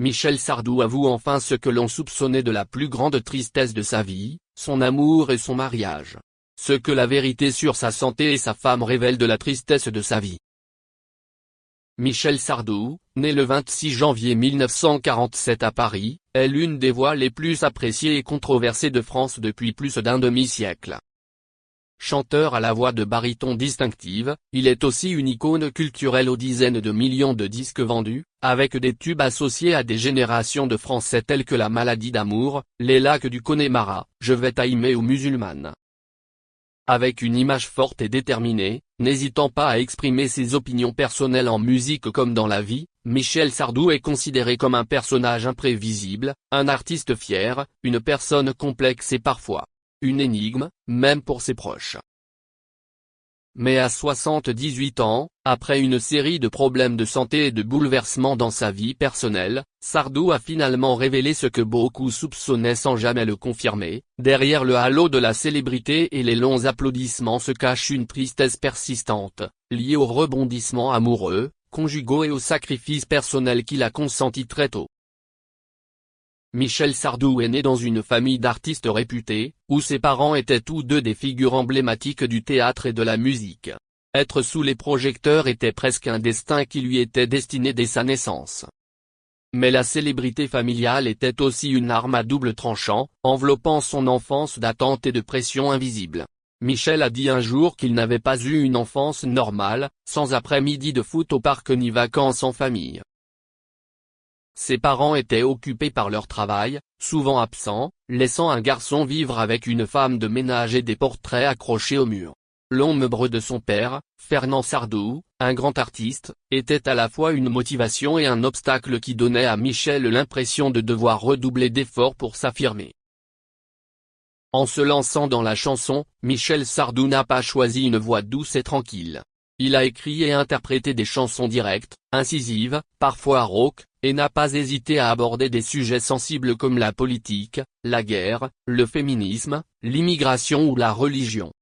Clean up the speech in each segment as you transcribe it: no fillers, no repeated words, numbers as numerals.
Michel Sardou avoue enfin ce que l'on soupçonnait de la plus grande tristesse de sa vie, son amour et son mariage. Ce que la vérité sur sa santé et sa femme révèle de la tristesse de sa vie. Michel Sardou, né le 26 janvier 1947 à Paris, est l'une des voix les plus appréciées et controversées de France depuis plus d'un demi-siècle. Chanteur à la voix de baryton distinctive, il est aussi une icône culturelle aux dizaines de millions de disques vendus, avec des tubes associés à des générations de Français tels que La maladie d'amour, Les lacs du Connemara, Je vais t'aimer ou Musulmane. Avec une image forte et déterminée, n'hésitant pas à exprimer ses opinions personnelles en musique comme dans la vie, Michel Sardou est considéré comme un personnage imprévisible, un artiste fier, une personne complexe et parfois une énigme, même pour ses proches. Mais à 78 ans, après une série de problèmes de santé et de bouleversements dans sa vie personnelle, Sardou a finalement révélé ce que beaucoup soupçonnaient sans jamais le confirmer: derrière le halo de la célébrité et les longs applaudissements se cache une tristesse persistante, liée aux rebondissements amoureux, conjugaux et aux sacrifices personnels qu'il a consentis très tôt. Michel Sardou est né dans une famille d'artistes réputés, où ses parents étaient tous deux des figures emblématiques du théâtre et de la musique. Être sous les projecteurs était presque un destin qui lui était destiné dès sa naissance. Mais la célébrité familiale était aussi une arme à double tranchant, enveloppant son enfance d'attentes et de pression invisibles. Michel a dit un jour qu'il n'avait pas eu une enfance normale, sans après-midi de foot au parc ni vacances en famille. Ses parents étaient occupés par leur travail, souvent absents, laissant un garçon vivre avec une femme de ménage et des portraits accrochés au mur. L'ombre de son père, Fernand Sardou, un grand artiste, était à la fois une motivation et un obstacle qui donnait à Michel l'impression de devoir redoubler d'efforts pour s'affirmer. En se lançant dans la chanson, Michel Sardou n'a pas choisi une voix douce et tranquille. Il a écrit et interprété des chansons directes, incisives, parfois rauques, et n'a pas hésité à aborder des sujets sensibles comme la politique, la guerre, le féminisme, l'immigration ou la religion.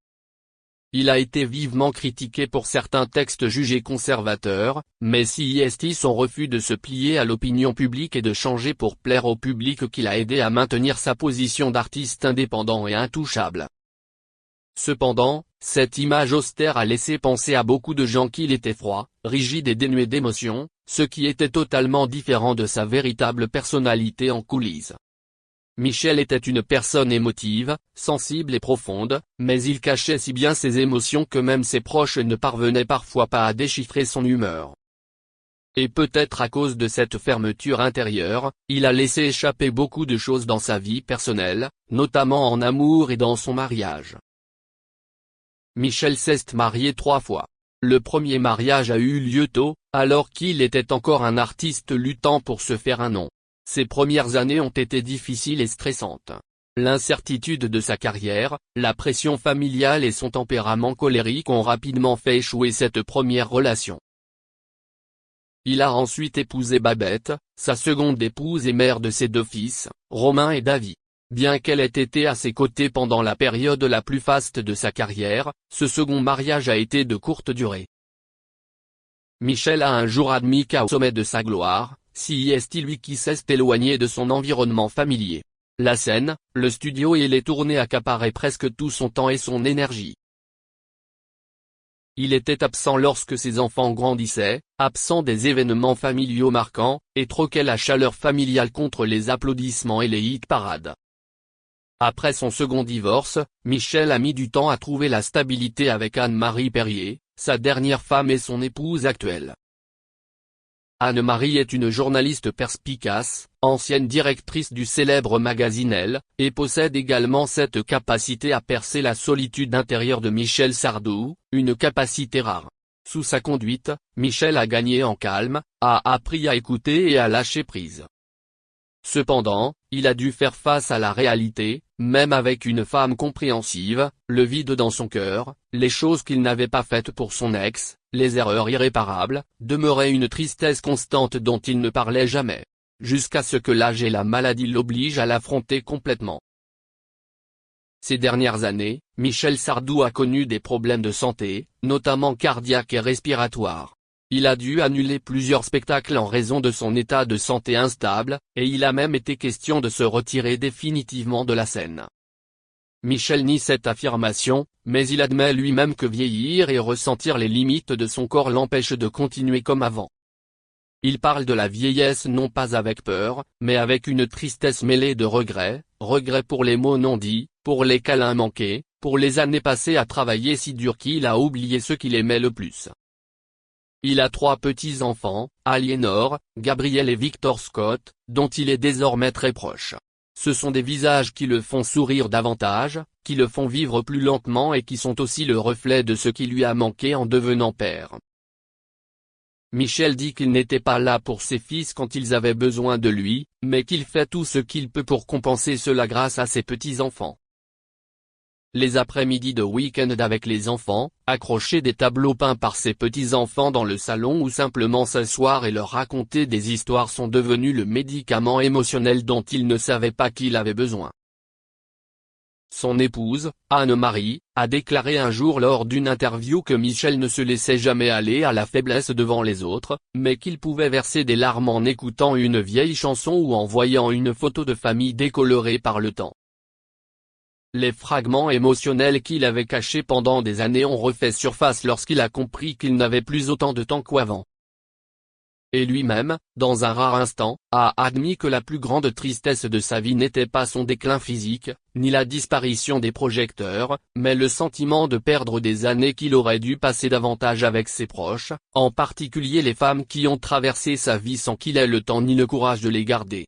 Il a été vivement critiqué pour certains textes jugés conservateurs, mais CIST son refus de se plier à l'opinion publique et de changer pour plaire au public qui l'a aidé à maintenir sa position d'artiste indépendant et intouchable. Cependant, cette image austère a laissé penser à beaucoup de gens qu'il était froid, rigide et dénué d'émotion, ce qui était totalement différent de sa véritable personnalité en coulisses. Michel était une personne émotive, sensible et profonde, mais il cachait si bien ses émotions que même ses proches ne parvenaient parfois pas à déchiffrer son humeur. Et peut-être à cause de cette fermeture intérieure, il a laissé échapper beaucoup de choses dans sa vie personnelle, notamment en amour et dans son mariage. Michel s'est marié 3 fois. Le premier mariage a eu lieu tôt, alors qu'il était encore un artiste luttant pour se faire un nom. Ses premières années ont été difficiles et stressantes. L'incertitude de sa carrière, la pression familiale et son tempérament colérique ont rapidement fait échouer cette première relation. Il a ensuite épousé Babette, sa seconde épouse et mère de ses 2 fils, Romain et David. Bien qu'elle ait été à ses côtés pendant la période la plus faste de sa carrière, ce second mariage a été de courte durée. Michel a un jour admis qu'au sommet de sa gloire, c'est lui qui s'est éloigné de son environnement familier. La scène, le studio et les tournées accaparaient presque tout son temps et son énergie. Il était absent lorsque ses enfants grandissaient, absent des événements familiaux marquants, et troquait la chaleur familiale contre les applaudissements et les hit-parades. Après son second divorce, Michel a mis du temps à trouver la stabilité avec Anne-Marie Perrier, sa dernière femme et son épouse actuelle. Anne-Marie est une journaliste perspicace, ancienne directrice du célèbre magazine Elle, et possède également cette capacité à percer la solitude intérieure de Michel Sardou, une capacité rare. Sous sa conduite, Michel a gagné en calme, a appris à écouter et à lâcher prise. Cependant, il a dû faire face à la réalité, même avec une femme compréhensive, le vide dans son cœur, les choses qu'il n'avait pas faites pour son ex, les erreurs irréparables, demeuraient une tristesse constante dont il ne parlait jamais. Jusqu'à ce que l'âge et la maladie l'obligent à l'affronter complètement. Ces dernières années, Michel Sardou a connu des problèmes de santé, notamment cardiaques et respiratoires. Il a dû annuler plusieurs spectacles en raison de son état de santé instable, et il a même été question de se retirer définitivement de la scène. Michel nie cette affirmation, mais il admet lui-même que vieillir et ressentir les limites de son corps l'empêchent de continuer comme avant. Il parle de la vieillesse non pas avec peur, mais avec une tristesse mêlée de regrets, regrets pour les mots non dits, pour les câlins manqués, pour les années passées à travailler si dur qu'il a oublié ceux qu'il aimait le plus. Il a 3 petits-enfants, Aliénor, Gabriel et Victor Scott, dont il est désormais très proche. Ce sont des visages qui le font sourire davantage, qui le font vivre plus lentement et qui sont aussi le reflet de ce qui lui a manqué en devenant père. Michel dit qu'il n'était pas là pour ses fils quand ils avaient besoin de lui, mais qu'il fait tout ce qu'il peut pour compenser cela grâce à ses petits-enfants. Les après-midi de week-end avec les enfants, accrocher des tableaux peints par ses petits-enfants dans le salon ou simplement s'asseoir et leur raconter des histoires sont devenus le médicament émotionnel dont il ne savait pas qu'il avait besoin. Son épouse, Anne-Marie, a déclaré un jour lors d'une interview que Michel ne se laissait jamais aller à la faiblesse devant les autres, mais qu'il pouvait verser des larmes en écoutant une vieille chanson ou en voyant une photo de famille décolorée par le temps. Les fragments émotionnels qu'il avait cachés pendant des années ont refait surface lorsqu'il a compris qu'il n'avait plus autant de temps qu'avant. Et lui-même, dans un rare instant, a admis que la plus grande tristesse de sa vie n'était pas son déclin physique, ni la disparition des projecteurs, mais le sentiment de perdre des années qu'il aurait dû passer davantage avec ses proches, en particulier les femmes qui ont traversé sa vie sans qu'il ait le temps ni le courage de les garder.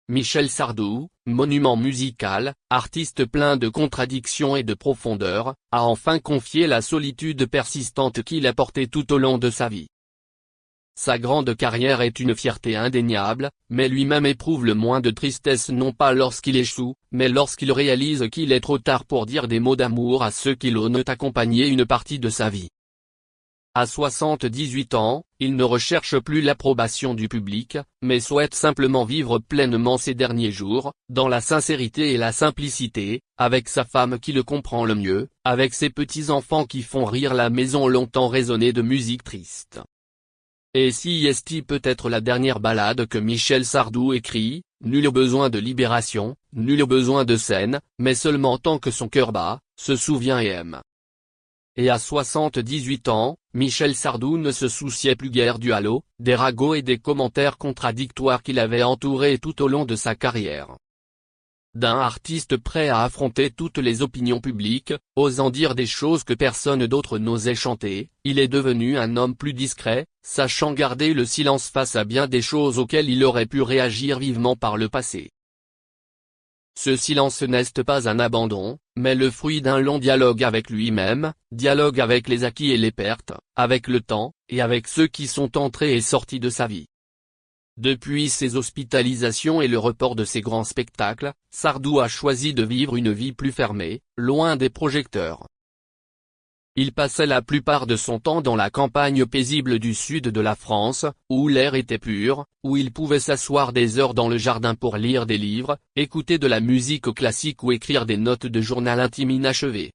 Michel Sardou, monument musical, artiste plein de contradictions et de profondeur, a enfin confié la solitude persistante qu'il a portée tout au long de sa vie. Sa grande carrière est une fierté indéniable, mais lui-même éprouve le moins de tristesse non pas lorsqu'il échoue, mais lorsqu'il réalise qu'il est trop tard pour dire des mots d'amour à ceux qui l'ont accompagné une partie de sa vie. À 78 ans, il ne recherche plus l'approbation du public, mais souhaite simplement vivre pleinement ses derniers jours, dans la sincérité et la simplicité, avec sa femme qui le comprend le mieux, avec ses petits-enfants qui font rire la maison longtemps résonnée de musique triste. Et si est peut être la dernière ballade que Michel Sardou écrit, nul besoin de libération, nul besoin de scène, mais seulement tant que son cœur bat, se souvient et aime. Et à 78 ans, Michel Sardou ne se souciait plus guère du halo, des ragots et des commentaires contradictoires qui l'avaient entouré tout au long de sa carrière. D'un artiste prêt à affronter toutes les opinions publiques, osant dire des choses que personne d'autre n'osait chanter, il est devenu un homme plus discret, sachant garder le silence face à bien des choses auxquelles il aurait pu réagir vivement par le passé. Ce silence n'est pas un abandon, mais le fruit d'un long dialogue avec lui-même, dialogue avec les acquis et les pertes, avec le temps, et avec ceux qui sont entrés et sortis de sa vie. Depuis ses hospitalisations et le report de ses grands spectacles, Sardou a choisi de vivre une vie plus fermée, loin des projecteurs. Il passait la plupart de son temps dans la campagne paisible du sud de la France, où l'air était pur, où il pouvait s'asseoir des heures dans le jardin pour lire des livres, écouter de la musique classique ou écrire des notes de journal intime inachevées.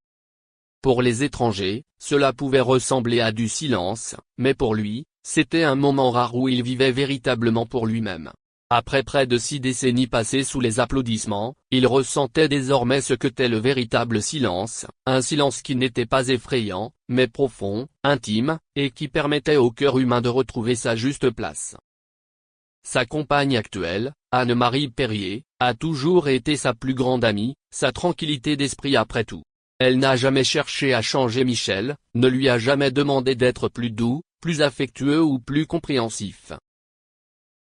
Pour les étrangers, cela pouvait ressembler à du silence, mais pour lui, c'était un moment rare où il vivait véritablement pour lui-même. Après près de 6 décennies passées sous les applaudissements, il ressentait désormais ce qu'était le véritable silence, un silence qui n'était pas effrayant, mais profond, intime, et qui permettait au cœur humain de retrouver sa juste place. Sa compagne actuelle, Anne-Marie Perrier, a toujours été sa plus grande amie, sa tranquillité d'esprit après tout. Elle n'a jamais cherché à changer Michel, ne lui a jamais demandé d'être plus doux, plus affectueux ou plus compréhensif.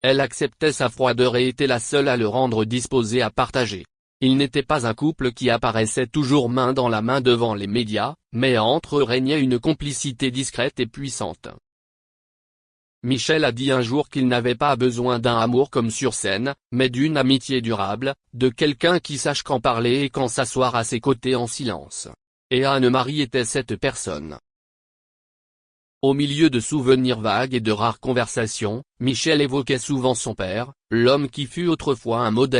Elle acceptait sa froideur et était la seule à le rendre disposé à partager. Il n'était pas un couple qui apparaissait toujours main dans la main devant les médias, mais entre eux régnait une complicité discrète et puissante. Michel a dit un jour qu'il n'avait pas besoin d'un amour comme sur scène, mais d'une amitié durable, de quelqu'un qui sache quand parler et quand s'asseoir à ses côtés en silence. Et Anne-Marie était cette personne. Au milieu de souvenirs vagues et de rares conversations, Michel évoquait souvent son père, l'homme qui fut autrefois un modèle